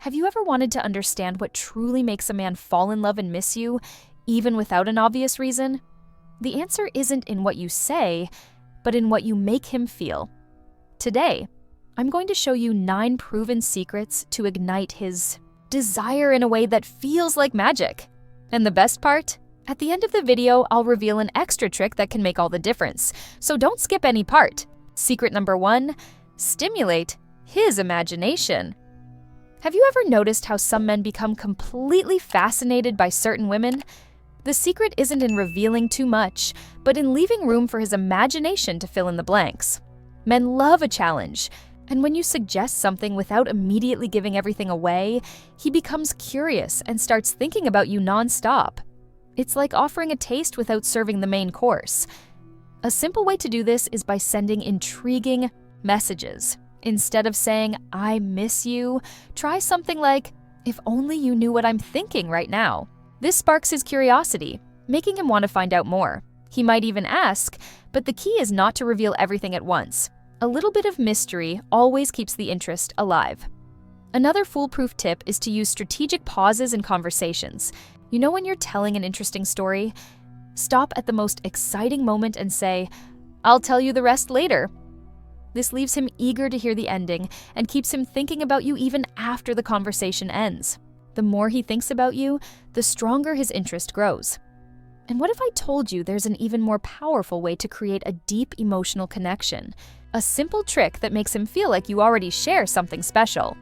Have you ever wanted to understand what truly makes a man fall in love and miss you, even without an obvious reason? The answer isn't in what you say, but in what you make him feel. Today, I'm going to show you 9 proven secrets to ignite his desire in a way that feels like magic. And the best part? At the end of the video, I'll reveal an extra trick that can make all the difference, so don't skip any part. Secret number 1, stimulate his imagination. Have you ever noticed how some men become completely fascinated by certain women? The secret isn't in revealing too much, but in leaving room for his imagination to fill in the blanks. Men love a challenge, and when you suggest something without immediately giving everything away, he becomes curious and starts thinking about you nonstop. It's like offering a taste without serving the main course. A simple way to do this is by sending intriguing messages. Instead of saying, "I miss you," try something like, "If only you knew what I'm thinking right now." This sparks his curiosity, making him want to find out more. He might even ask, but the key is not to reveal everything at once. A little bit of mystery always keeps the interest alive. Another foolproof tip is to use strategic pauses in conversations. You know when you're telling an interesting story? Stop at the most exciting moment and say, "I'll tell you the rest later." This leaves him eager to hear the ending and keeps him thinking about you even after the conversation ends. The more he thinks about you, the stronger his interest grows. And what if I told you there's an even more powerful way to create a deep emotional connection? A simple trick that makes him feel like you already share something special.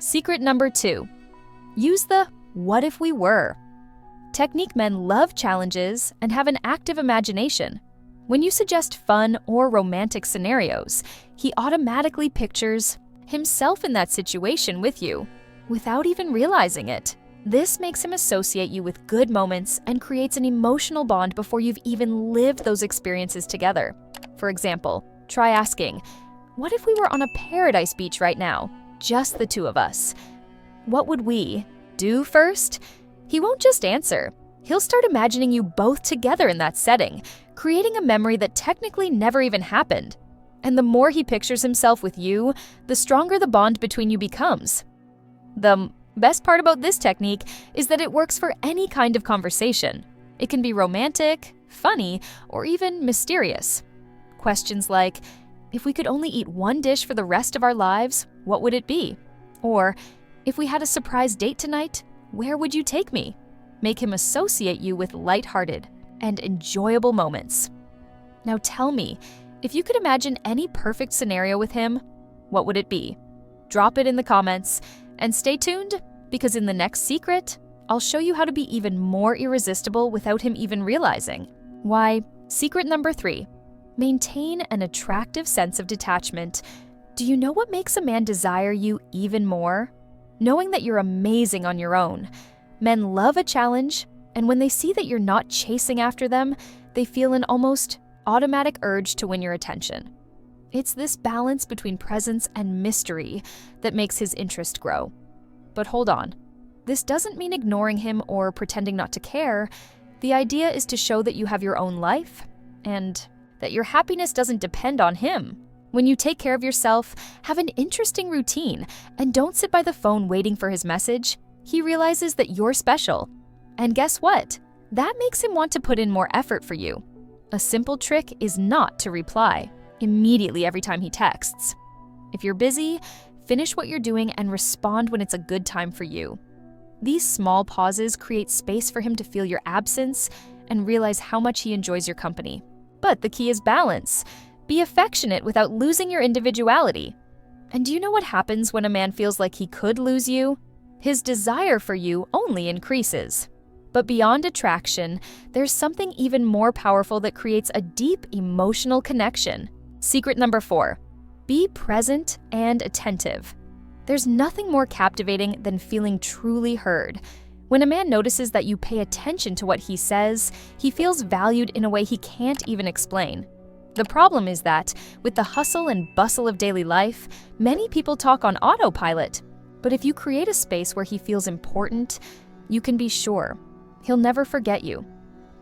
Secret number 2, use the "what if we were." Technique men love challenges and have an active imagination. When you suggest fun or romantic scenarios, he automatically pictures himself in that situation with you, without even realizing it. This makes him associate you with good moments and creates an emotional bond before you've even lived those experiences together. For example, try asking, "What if we were on a paradise beach right now, just the two of us? What would we do first?" He won't just answer. He'll start imagining you both together in that setting, creating a memory that technically never even happened. And the more he pictures himself with you, the stronger the bond between you becomes. The best part about this technique is that it works for any kind of conversation. It can be romantic, funny, or even mysterious. Questions like, "If we could only eat one dish for the rest of our lives, what would it be?" Or, "If we had a surprise date tonight, where would you take me?" Make him associate you with lighthearted and enjoyable moments. Now tell me, if you could imagine any perfect scenario with him, what would it be? Drop it in the comments, and stay tuned, because in the next secret, I'll show you how to be even more irresistible without him even realizing. Why, secret number 3, maintain an attractive sense of detachment. Do you know what makes a man desire you even more? Knowing that you're amazing on your own. Men love a challenge, and when they see that you're not chasing after them, they feel an almost automatic urge to win your attention. It's this balance between presence and mystery that makes his interest grow. But hold on. This doesn't mean ignoring him or pretending not to care. The idea is to show that you have your own life and that your happiness doesn't depend on him. When you take care of yourself, have an interesting routine, and don't sit by the phone waiting for his message, he realizes that you're special. And guess what? That makes him want to put in more effort for you. A simple trick is not to reply immediately every time he texts. If you're busy, finish what you're doing and respond when it's a good time for you. These small pauses create space for him to feel your absence and realize how much he enjoys your company. But the key is balance. Be affectionate without losing your individuality. And do you know what happens when a man feels like he could lose you? His desire for you only increases. But beyond attraction, there's something even more powerful that creates a deep emotional connection. Secret number 4, be present and attentive. There's nothing more captivating than feeling truly heard. When a man notices that you pay attention to what he says, he feels valued in a way he can't even explain. The problem is that, with the hustle and bustle of daily life, many people talk on autopilot. But if you create a space where he feels important, you can be sure he'll never forget you.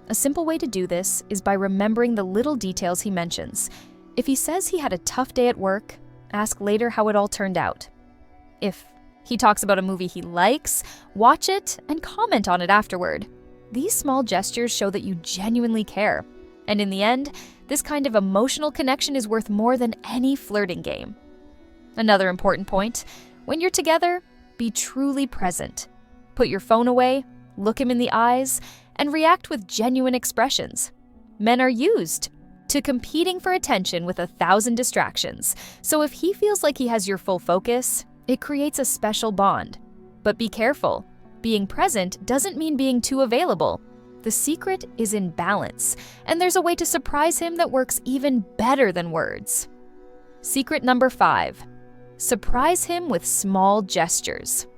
A simple way to do this is by remembering the little details he mentions. If he says he had a tough day at work, ask later how it all turned out. If He talks about a movie he likes, watch it, and comment on it afterward. These small gestures show that you genuinely care. And in the end, this kind of emotional connection is worth more than any flirting game. Another important point, when you're together, be truly present. Put your phone away, look him in the eyes, and react with genuine expressions. Men are used to competing for attention with 1,000 distractions, so if he feels like he has your full focus, it creates a special bond. But be careful. Being present doesn't mean being too available. The secret is in balance, and there's a way to surprise him that works even better than words. Secret number 5. Surprise him with small gestures.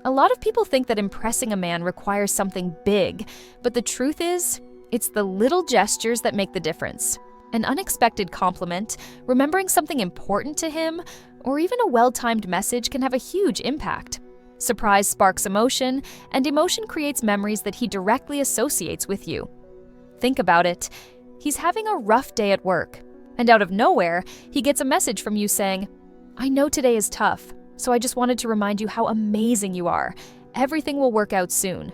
A lot of people think that impressing a man requires something big, but the truth is, it's the little gestures that make the difference. An unexpected compliment, remembering something important to him, or even a well-timed message can have a huge impact. Surprise sparks emotion, and emotion creates memories that he directly associates with you. Think about it. He's having a rough day at work, and out of nowhere, he gets a message from you saying, "I know today is tough, so I just wanted to remind you how amazing you are. Everything will work out soon."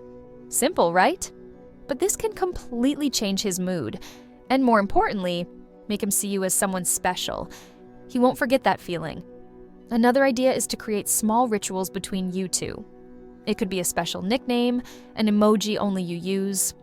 Simple, right? But this can completely change his mood, and more importantly, make him see you as someone special. He won't forget that feeling. Another idea is to create small rituals between you two. It could be a special nickname, an emoji only you use,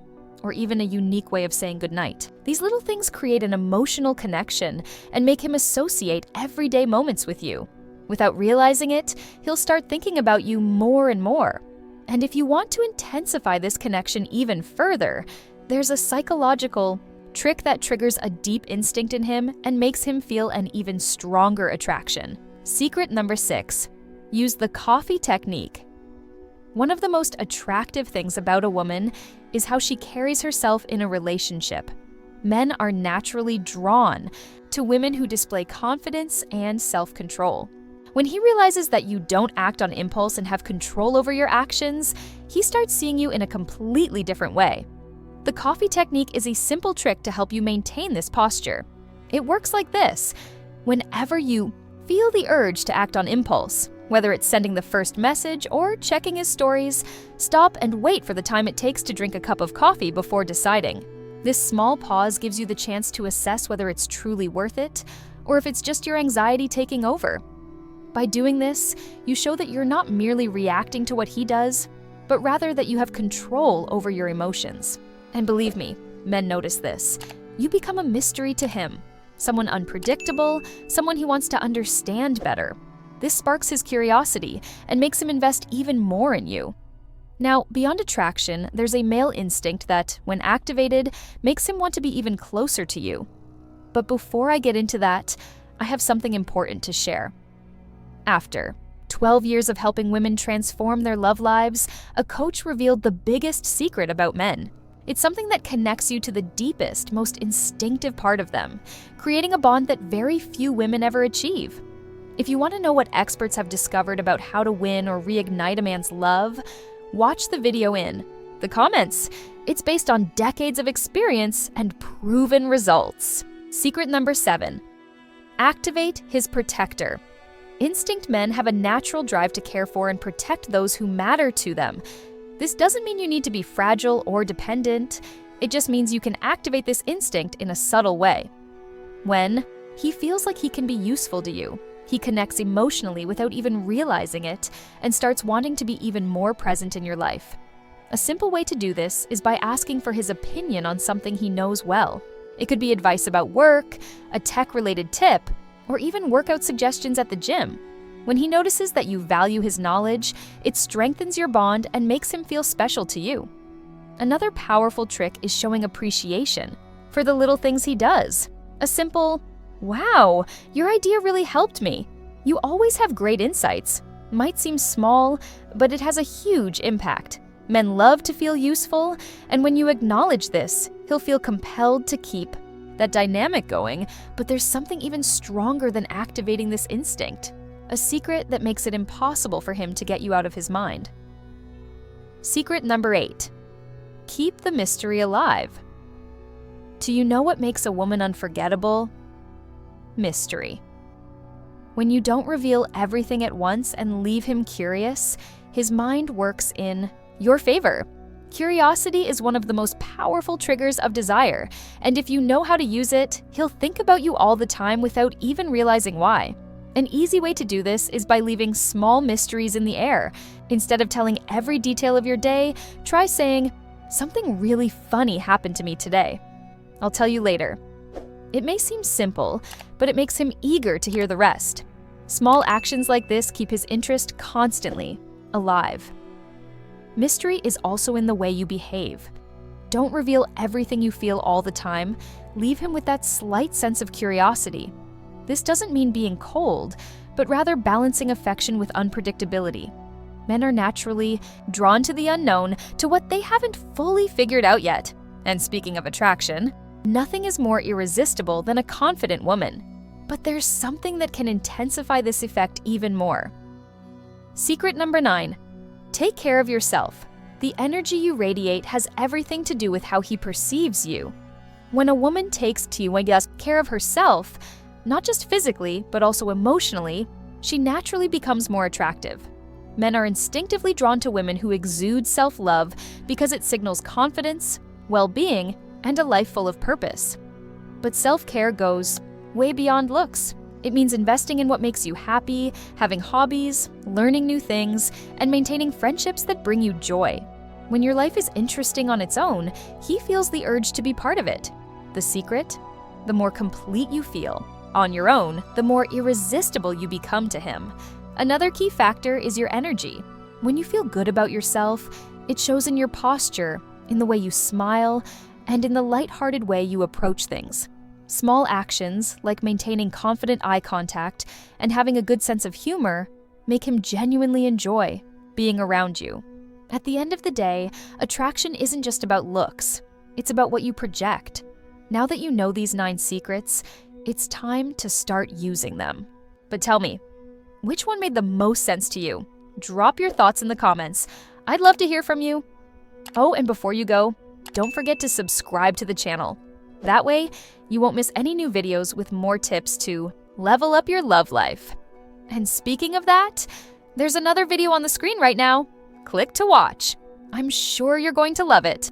or even a unique way of saying goodnight. These little things create an emotional connection and make him associate everyday moments with you. Without realizing it, he'll start thinking about you more and more. And if you want to intensify this connection even further, there's a psychological trick that triggers a deep instinct in him and makes him feel an even stronger attraction. Secret number 6. Use the coffee technique. One of the most attractive things about a woman is how she carries herself in a relationship. Men are naturally drawn to women who display confidence and self-control. When he realizes that you don't act on impulse and have control over your actions, he starts seeing you in a completely different way. The coffee technique is a simple trick to help you maintain this posture. It works like this. Whenever you feel the urge to act on impulse, whether it's sending the first message or checking his stories, stop and wait for the time it takes to drink a cup of coffee before deciding. This small pause gives you the chance to assess whether it's truly worth it or if it's just your anxiety taking over. By doing this, you show that you're not merely reacting to what he does, but rather that you have control over your emotions. And believe me, men notice this. You become a mystery to him. Someone unpredictable, someone he wants to understand better. This sparks his curiosity and makes him invest even more in you. Now, beyond attraction, there's a male instinct that, when activated, makes him want to be even closer to you. But before I get into that, I have something important to share. After 12 years of helping women transform their love lives, a coach revealed the biggest secret about men. It's something that connects you to the deepest, most instinctive part of them, creating a bond that very few women ever achieve. If you want to know what experts have discovered about how to win or reignite a man's love, watch the video in the comments. It's based on decades of experience and proven results. Secret number 7. Activate his protector. Instinct men have a natural drive to care for and protect those who matter to them. This doesn't mean you need to be fragile or dependent. It just means you can activate this instinct in a subtle way. When he feels like he can be useful to you, he connects emotionally without even realizing it and starts wanting to be even more present in your life. A simple way to do this is by asking for his opinion on something he knows well. It could be advice about work, a tech-related tip, or even workout suggestions at the gym. When he notices that you value his knowledge, it strengthens your bond and makes him feel special to you. Another powerful trick is showing appreciation for the little things he does. A simple, "Wow, your idea really helped me. You always have great insights." Might seem small, but it has a huge impact. Men love to feel useful, and when you acknowledge this, he'll feel compelled to keep that dynamic going, but there's something even stronger than activating this instinct. A secret that makes it impossible for him to get you out of his mind. Secret number 8. Keep the mystery alive. Do you know what makes a woman unforgettable? Mystery. When you don't reveal everything at once and leave him curious, his mind works in your favor. Curiosity is one of the most powerful triggers of desire, and if you know how to use it, he'll think about you all the time without even realizing why. An easy way to do this is by leaving small mysteries in the air. Instead of telling every detail of your day, try saying, "Something really funny happened to me today. I'll tell you later." It may seem simple, but it makes him eager to hear the rest. Small actions like this keep his interest constantly alive. Mystery is also in the way you behave. Don't reveal everything you feel all the time. Leave him with that slight sense of curiosity. This doesn't mean being cold, but rather balancing affection with unpredictability. Men are naturally drawn to the unknown, to what they haven't fully figured out yet. And speaking of attraction, nothing is more irresistible than a confident woman. But there's something that can intensify this effect even more. Secret number 9. Take care of yourself. The energy you radiate has everything to do with how he perceives you. When a woman takes care of herself, not just physically, but also emotionally, she naturally becomes more attractive. Men are instinctively drawn to women who exude self-love because it signals confidence, well-being, and a life full of purpose. But self-care goes way beyond looks. It means investing in what makes you happy, having hobbies, learning new things, and maintaining friendships that bring you joy. When your life is interesting on its own, he feels the urge to be part of it. The secret? The more complete you feel. On your own, the more irresistible you become to him. Another key factor is your energy. When you feel good about yourself, it shows in your posture, in the way you smile, and in the lighthearted way you approach things. Small actions, like maintaining confident eye contact and having a good sense of humor, make him genuinely enjoy being around you. At the end of the day, attraction isn't just about looks. It's about what you project. Now that you know these 9 secrets, it's time to start using them. But tell me, which one made the most sense to you? Drop your thoughts in the comments. I'd love to hear from you. Oh, and before you go, don't forget to subscribe to the channel. That way, you won't miss any new videos with more tips to level up your love life. And speaking of that, there's another video on the screen right now. Click to watch. I'm sure you're going to love it.